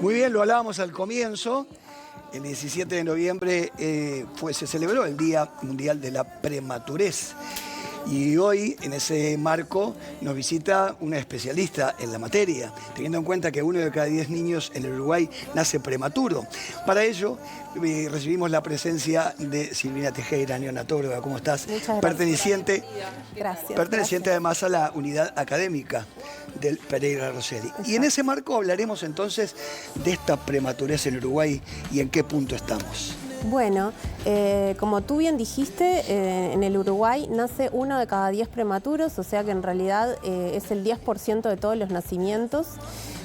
Muy bien, lo hablábamos al comienzo. El 17 de noviembre se celebró el Día Mundial de la Prematurez. Y hoy, en ese marco, nos visita una especialista en la materia, teniendo en cuenta que 1 de cada 10 niños en el Uruguay nace prematuro. Para ello, recibimos la presencia de Silvina Tejera, neonatóloga. ¿Cómo estás? Muchas Perteneciente, gracias. Además a la unidad académica del Pereira Rosselli. Exacto. Y en ese marco hablaremos entonces de esta prematurez en Uruguay y en qué punto estamos. Bueno, como tú bien dijiste, en el Uruguay nace 1 de cada 10 prematuros, o sea que en realidad es el 10% de todos los nacimientos.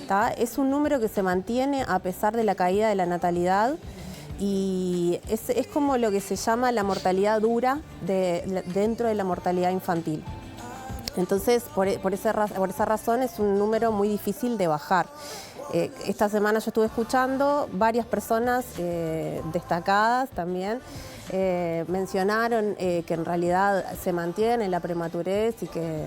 ¿Tá? Es un número que se mantiene a pesar de la caída de la natalidad y es como lo que se llama la mortalidad dura dentro de la mortalidad infantil. Entonces, por esa razón es un número muy difícil de bajar. Esta semana yo estuve escuchando varias personas destacadas también mencionaron que en realidad se mantiene la prematurez y que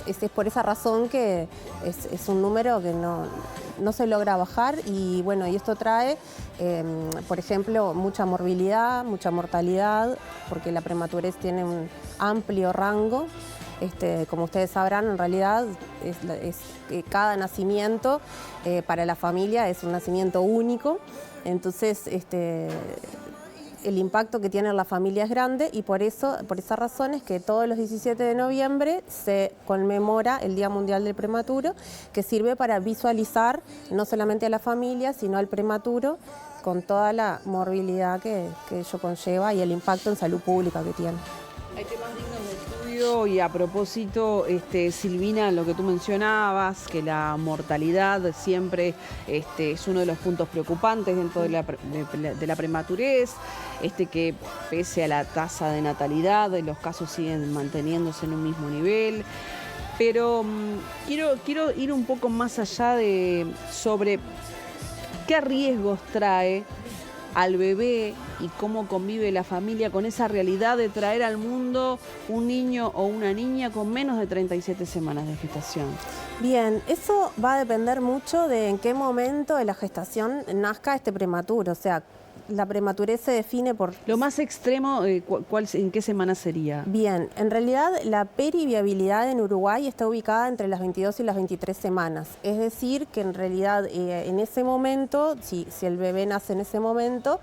es por esa razón que es un número que no se logra bajar y bueno, y esto trae, por ejemplo, mucha morbilidad, mucha mortalidad, porque la prematurez tiene un amplio rango. Como ustedes sabrán, en realidad cada nacimiento para la familia es un nacimiento único, entonces el impacto que tiene en la familia es grande y por esa razón es que todos los 17 de noviembre se conmemora el Día Mundial del Prematuro, que sirve para visualizar no solamente a la familia, sino al prematuro con toda la morbilidad que ello conlleva y el impacto en salud pública que tiene. Hay temas dignos de estudio y a propósito, Silvina, lo que tú mencionabas, que la mortalidad siempre es uno de los puntos preocupantes dentro de la prematurez, que pese a la tasa de natalidad, los casos siguen manteniéndose en un mismo nivel. Pero quiero ir un poco más allá sobre qué riesgos trae al bebé y cómo convive la familia con esa realidad de traer al mundo un niño o una niña con menos de 37 semanas de gestación. Bien, eso va a depender mucho de en qué momento de la gestación nazca este prematuro, o sea, la prematurez se define por... Lo más extremo, ¿en qué semana sería? Bien, en realidad la periviabilidad en Uruguay está ubicada entre las 22 y las 23 semanas. Es decir, que en realidad en ese momento, si el bebé nace en ese momento,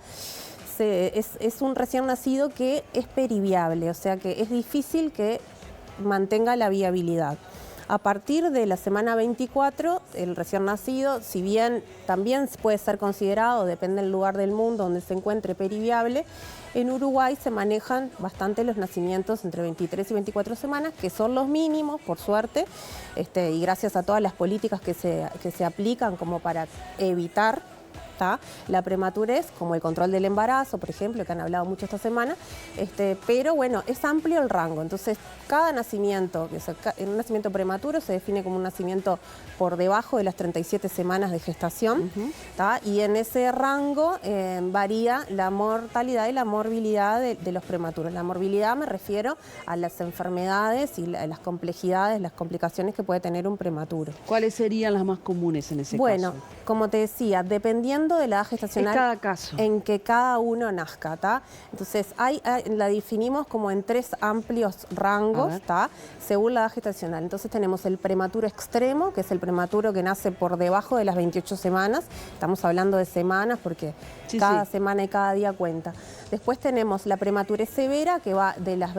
es un recién nacido que es periviable, o sea que es difícil que mantenga la viabilidad. A partir de la semana 24, el recién nacido, si bien también puede ser considerado, depende del lugar del mundo donde se encuentre, periviable, en Uruguay se manejan bastante los nacimientos entre 23 y 24 semanas, que son los mínimos, por suerte, y gracias a todas las políticas que se aplican como para evitar la prematurez, como el control del embarazo, por ejemplo, que han hablado mucho esta semana, pero bueno, es amplio el rango, entonces cada nacimiento, un nacimiento prematuro se define como un nacimiento por debajo de las 37 semanas de gestación, y en ese rango varía la mortalidad y la morbilidad de los prematuros. La morbilidad me refiero a las enfermedades y las complejidades, las complicaciones que puede tener un prematuro. ¿Cuáles serían las más comunes en ese caso? Bueno, como te decía, dependiendo de la edad gestacional cada caso en que cada uno nazca, ¿tá? Entonces la definimos como en 3 amplios rangos, ¿tá? Según la edad gestacional. Entonces tenemos el prematuro extremo, que es el prematuro que nace por debajo de las 28 semanas. Estamos hablando de semanas porque cada semana y cada día cuenta. Después tenemos la prematurez severa, que va de las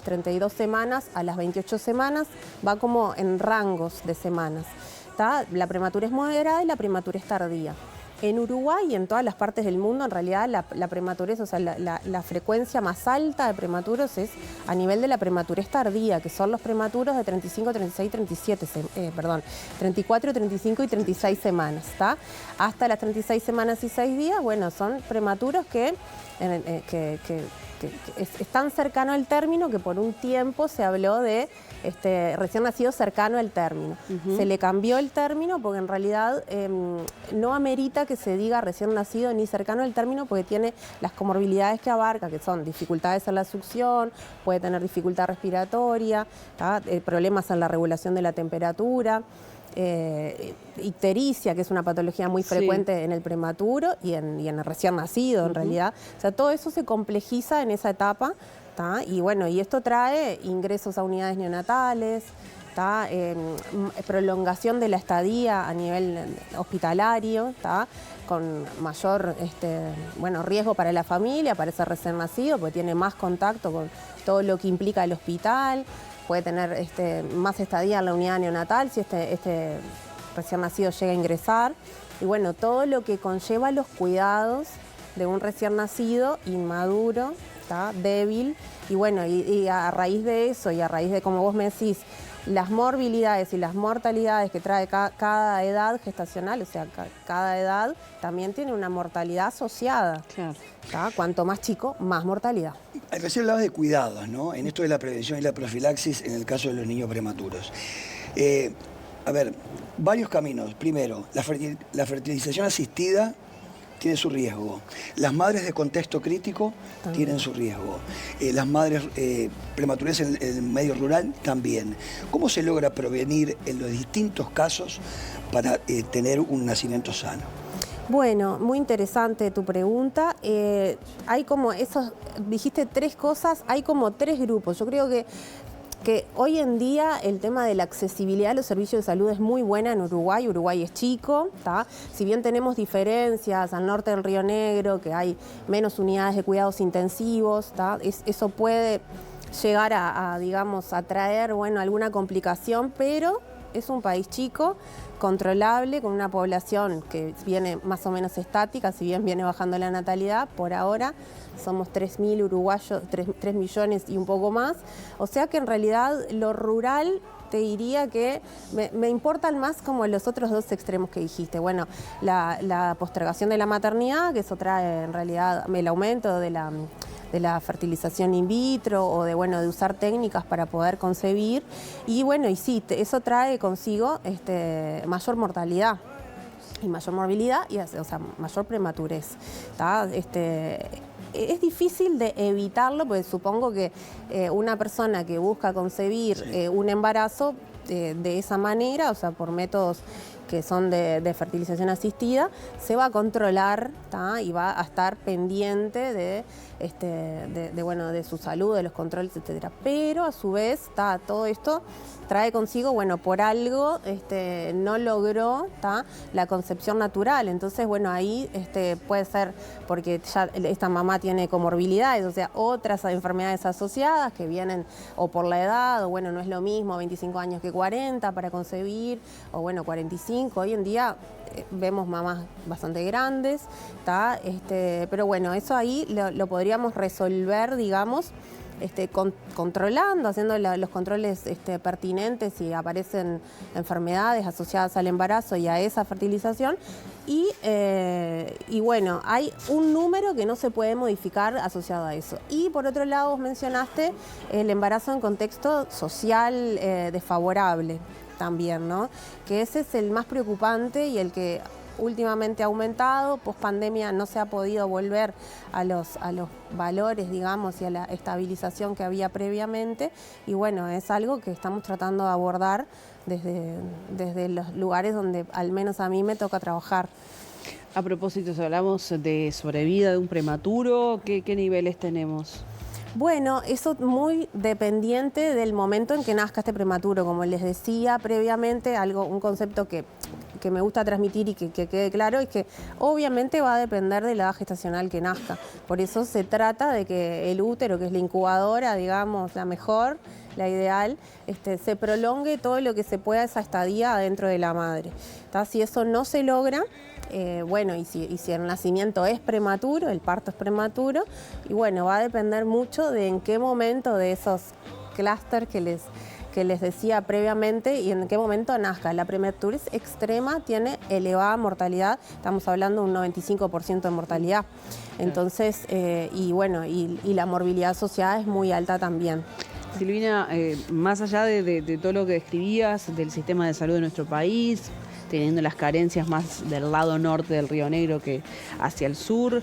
32 semanas a las 28 semanas, va como en rangos de semanas. La prematurez moderada y la prematurez tardía. En Uruguay y en todas las partes del mundo, en realidad, la prematurez, o sea, la frecuencia más alta de prematuros es a nivel de la prematurez tardía, que son los prematuros de 34, 35 y 36 semanas, ¿tá? Hasta las 36 semanas y 6 días, bueno, son prematuros que es tan cercano al término que por un tiempo se habló de recién nacido cercano al término. Se le cambió el término porque en realidad no amerita que se diga recién nacido ni cercano al término porque tiene las comorbilidades que abarca, que son dificultades en la succión, puede tener dificultad respiratoria, problemas en la regulación de la temperatura. ictericia, que es una patología muy frecuente en el prematuro y en el recién nacido, en realidad. O sea, todo eso se complejiza en esa etapa, ¿tá? Y bueno, y esto trae ingresos a unidades neonatales, ¿tá? Prolongación de la estadía a nivel hospitalario, ¿tá? Con mayor riesgo para la familia, para ese recién nacido, porque tiene más contacto con todo lo que implica el hospital, puede tener más estadía en la unidad neonatal si este recién nacido llega a ingresar. Y bueno, todo lo que conlleva los cuidados de un recién nacido inmaduro, ¿tá? Débil. Y bueno, y a raíz de eso y a raíz de, como vos me decís, las morbilidades y las mortalidades que trae cada edad gestacional, o sea, cada edad también tiene una mortalidad asociada. Claro. ¿Tá? Cuanto más chico, más mortalidad. Recién hablabas de cuidados, ¿no? En esto de la prevención y la profilaxis en el caso de los niños prematuros. A ver, varios caminos. Primero, la fertilización asistida tiene su riesgo. Las madres de contexto crítico tienen su riesgo. Las madres prematuras en el medio rural también. ¿Cómo se logra prevenir en los distintos casos para tener un nacimiento sano? Bueno, muy interesante tu pregunta. Hay como esos, dijiste 3 cosas, hay como 3 grupos. Yo creo que hoy en día el tema de la accesibilidad a los servicios de salud es muy buena en Uruguay. Uruguay es chico, ¿tá? Si bien tenemos diferencias al norte del Río Negro, que hay menos unidades de cuidados intensivos, ¿tá? Eso puede llegar digamos, a traer, alguna complicación, pero es un país chico, controlable, con una población que viene más o menos estática, si bien viene bajando la natalidad, por ahora somos 3.000 uruguayos, 3 millones y un poco más, o sea que en realidad lo rural te diría que me importan más como los otros 2 extremos que dijiste. Bueno, la postergación de la maternidad, que eso trae en realidad el aumento de la fertilización in vitro o de usar técnicas para poder concebir. Y bueno, y sí, eso trae consigo mayor mortalidad y mayor morbilidad, o sea, mayor prematurez, ¿tá? Es difícil de evitarlo, porque supongo que una persona que busca concebir un embarazo de esa manera, o sea, por métodos que son de fertilización asistida, se va a controlar, ¿tá? Y va a estar pendiente de su salud, de los controles, etcétera. Pero a su vez, todo esto trae consigo, por algo no logró, ¿tá? La concepción natural. Entonces, ahí puede ser porque ya esta mamá tiene comorbilidades, o sea, otras enfermedades asociadas que vienen o por la edad, o no es lo mismo 25 años que 40 para concebir, o 45. Hoy en día vemos mamás bastante grandes, ¿tá? Pero eso ahí lo podríamos resolver, digamos, controlando, haciendo los controles pertinentes si aparecen enfermedades asociadas al embarazo y a esa fertilización. Y hay un número que no se puede modificar asociado a eso. Y por otro lado, vos mencionaste el embarazo en contexto social desfavorable también, ¿no? Que ese es el más preocupante y el que últimamente ha aumentado. Post pandemia no se ha podido volver a los valores, digamos, y a la estabilización que había previamente. Y es algo que estamos tratando de abordar desde los lugares donde al menos a mí me toca trabajar. A propósito, si hablamos de sobrevida de un prematuro, ¿qué niveles tenemos? Bueno, eso muy dependiente del momento en que nazca este prematuro. Como les decía previamente, un concepto que me gusta transmitir y que quede claro es que obviamente va a depender de la edad gestacional que nazca. Por eso se trata de que el útero, que es la incubadora, digamos, la mejor, la ideal, se prolongue todo lo que se pueda esa estadía adentro de la madre, ¿tá? Si eso no se logra, y si el nacimiento es prematuro, el parto es prematuro, y va a depender mucho de en qué momento de esos clústeres que les decía previamente y en qué momento nazca. La prematurez extrema tiene elevada mortalidad, estamos hablando de un 95% de mortalidad. Entonces, y la morbilidad asociada es muy alta también. Silvina, más allá de todo lo que describías del sistema de salud de nuestro país, teniendo las carencias más del lado norte del Río Negro que hacia el sur.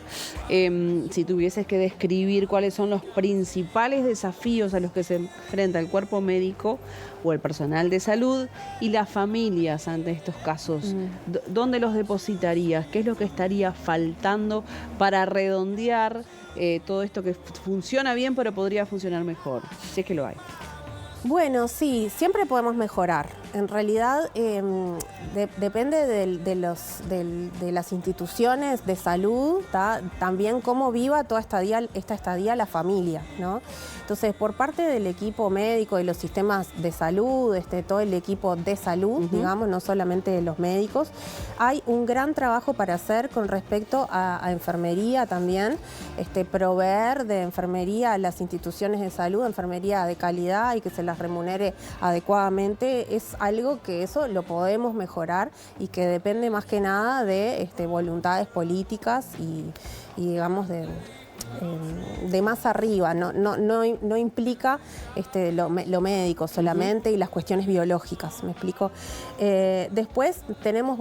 Si tuvieses que describir cuáles son los principales desafíos a los que se enfrenta el cuerpo médico o el personal de salud y las familias ante estos casos, ¿dónde los depositarías? ¿Qué es lo que estaría faltando para redondear todo esto que funciona bien pero podría funcionar mejor, si es que lo hay? Bueno, sí, siempre podemos mejorar. En realidad depende de las instituciones de salud, también cómo viva toda esta estadía la familia, ¿no? Entonces, por parte del equipo médico y los sistemas de salud, todo el equipo de salud, digamos, no solamente los médicos, hay un gran trabajo para hacer con respecto a enfermería también, proveer de enfermería a las instituciones de salud, enfermería de calidad y que se las remunere adecuadamente, es algo que eso lo podemos mejorar y que depende más que nada de voluntades políticas y digamos de más arriba, no implica lo médico solamente y las cuestiones biológicas, ¿me explico? Después tenemos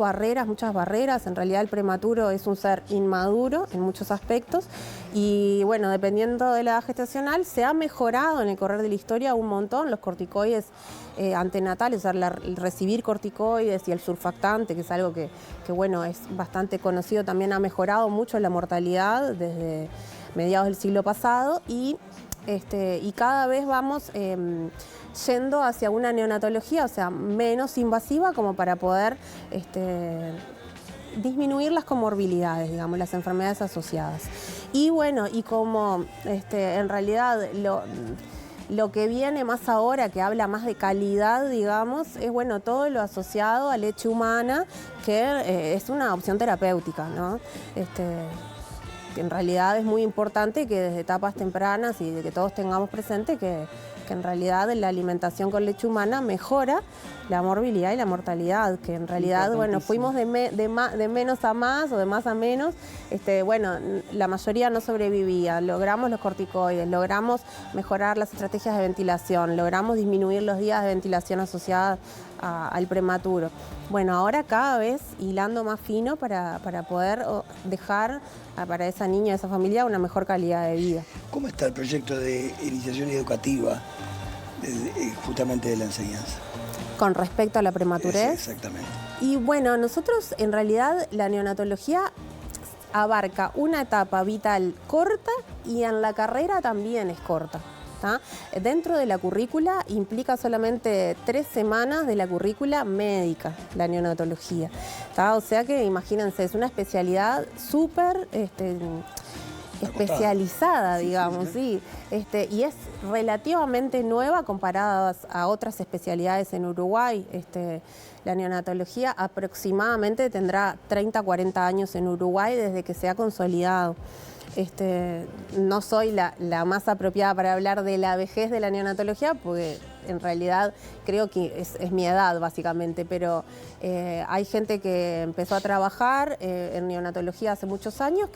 muchas barreras, en realidad el prematuro es un ser inmaduro en muchos aspectos y bueno, dependiendo de la edad gestacional se ha mejorado en el correr de la historia un montón, los corticoides antenatales, o sea, recibir corticoides y el surfactante, que es algo que bueno, es bastante conocido, también ha mejorado mucho la mortalidad desde mediados del siglo pasado y cada vez vamos yendo hacia una neonatología, o sea, menos invasiva como para poder disminuir las comorbilidades, digamos, las enfermedades asociadas. Y bueno, y como en realidad lo que viene más ahora, que habla más de calidad, digamos, es bueno, todo lo asociado a leche humana, que es una opción terapéutica, ¿no? En realidad es muy importante que desde etapas tempranas y de que todos tengamos presente que en realidad la alimentación con leche humana mejora la morbilidad y la mortalidad, que en realidad, bueno, fuimos de menos a más o de más a menos, bueno, la mayoría no sobrevivía, logramos los corticoides, logramos mejorar las estrategias de ventilación, logramos disminuir los días de ventilación asociadas al prematuro. Bueno, ahora cada vez hilando más fino para poder dejar para esa niña, esa familia, una mejor calidad de vida. ¿Cómo está el proyecto de iniciación educativa justamente de la enseñanza? Con respecto a la prematurez. Sí, exactamente. Y bueno, nosotros en realidad la neonatología abarca una etapa vital corta y en la carrera también es corta. Dentro de la currícula implica solamente 3 semanas de la currícula médica, la neonatología. O sea que imagínense, es una especialidad súper especializada, digamos, sí. Y es relativamente nueva comparada a otras especialidades en Uruguay. La neonatología aproximadamente tendrá 30, 40 años en Uruguay desde que se ha consolidado. No soy la más apropiada para hablar de la vejez de la neonatología, porque en realidad creo que es mi edad básicamente, pero hay gente que empezó a trabajar en neonatología hace muchos años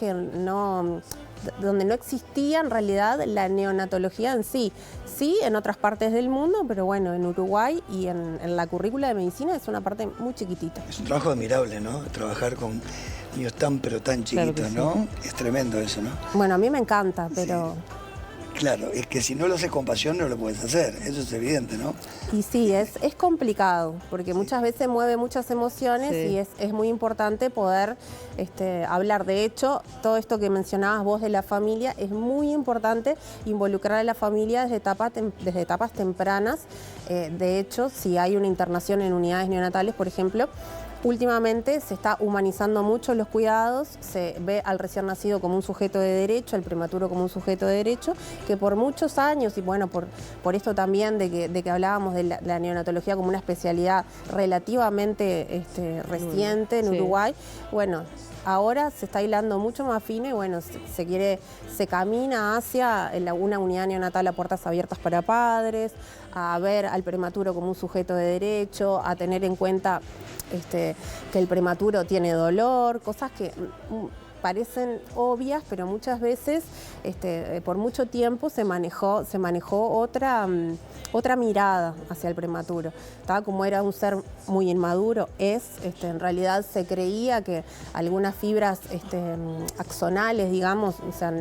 donde no existía en realidad la neonatología en sí. Sí, en otras partes del mundo, pero bueno, en Uruguay y en la currícula de medicina es una parte muy chiquitita. Es un trabajo admirable, ¿no? Trabajar con niños tan chiquitos, claro, ¿no? Sí. Es tremendo eso, ¿no? Bueno, a mí me encanta, pero... Sí. Claro, es que si no lo haces con pasión no lo puedes hacer, eso es evidente, ¿no? Y sí, es complicado, porque muchas veces mueve muchas emociones y es muy importante poder hablar. De hecho, todo esto que mencionabas vos de la familia, es muy importante involucrar a la familia desde etapas tempranas. De hecho, si hay una internación en unidades neonatales, por ejemplo, últimamente se está humanizando mucho los cuidados, se ve al recién nacido como un sujeto de derecho, al prematuro como un sujeto de derecho, que por muchos años, y bueno, por esto también de que hablábamos de la neonatología como una especialidad relativamente reciente en Uruguay, bueno, ahora se está hilando mucho más fino y bueno, se camina hacia una unidad neonatal a puertas abiertas para padres, a ver al prematuro como un sujeto de derecho, a tener en cuenta que el prematuro tiene dolor, cosas que parecen obvias, pero muchas veces, por mucho tiempo se manejó otra mirada hacia el prematuro. Como era un ser muy inmaduro, en realidad se creía que algunas fibras axonales, digamos, o sea,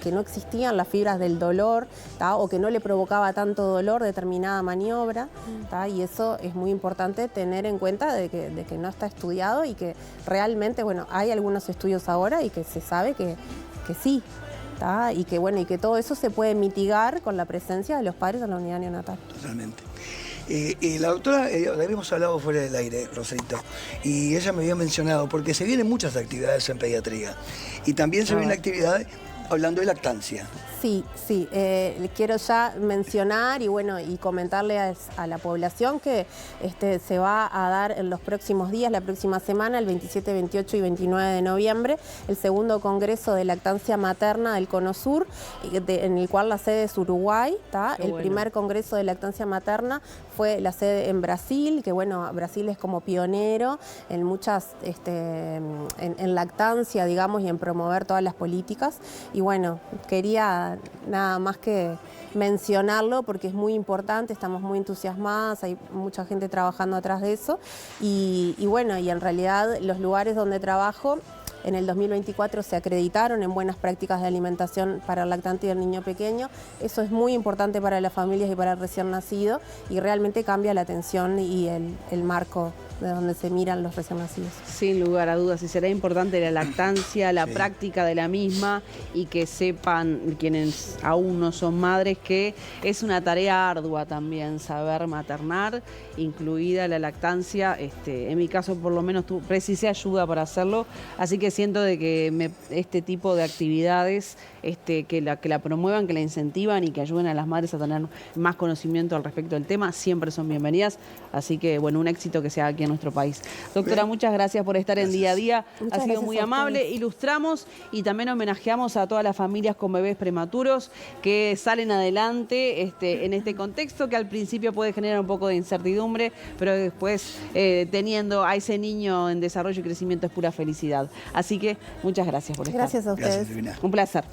que no existían las fibras del dolor, o que no le provocaba tanto dolor determinada maniobra, y eso es muy importante tener en cuenta de que no está estudiado y que realmente, bueno, hay algunos estudios ahora y que se sabe que sí, y que bueno, y que todo eso se puede mitigar con la presencia de los padres en la unidad neonatal. Totalmente. La doctora, habíamos hablado fuera del aire, Rosarito, y ella me había mencionado, porque se vienen muchas actividades en pediatría, y también se vienen actividades hablando de lactancia. Sí, quiero ya mencionar y comentarle a la población que se va a dar en los próximos días, la próxima semana, el 27, 28 y 29 de noviembre, el segundo congreso de lactancia materna del Cono Sur, en el cual la sede es Uruguay. El primer congreso de lactancia materna fue la sede en Brasil, que bueno, Brasil es como pionero en muchas, en lactancia, digamos, y en promover todas las políticas. Y bueno, quería nada más que mencionarlo porque es muy importante, estamos muy entusiasmadas, hay mucha gente trabajando atrás de eso y bueno, y en realidad los lugares donde trabajo en el 2024 se acreditaron en buenas prácticas de alimentación para el lactante y el niño pequeño. Eso es muy importante para las familias y para el recién nacido y realmente cambia la atención y el marco de donde se miran los recién nacidos. Sin lugar a dudas, y será importante la lactancia, la práctica de la misma y que sepan quienes aún no son madres que es una tarea ardua también saber maternar, incluida la lactancia. En mi caso, por lo menos, precisé ayuda para hacerlo, así que siento de que este tipo de actividades que la promuevan, que la incentivan y que ayuden a las madres a tener más conocimiento al respecto del tema, siempre son bienvenidas. Así que, bueno, un éxito que sea aquí en nuestro país. Doctora, muchas gracias por estar en Día a Día. Ha sido muy amable. Ilustramos y también homenajeamos a todas las familias con bebés prematuros que salen adelante en este contexto que al principio puede generar un poco de incertidumbre, pero después teniendo a ese niño en desarrollo y crecimiento es pura felicidad. Así que muchas gracias por estar. Gracias a ustedes. Gracias, Silvina. Un placer.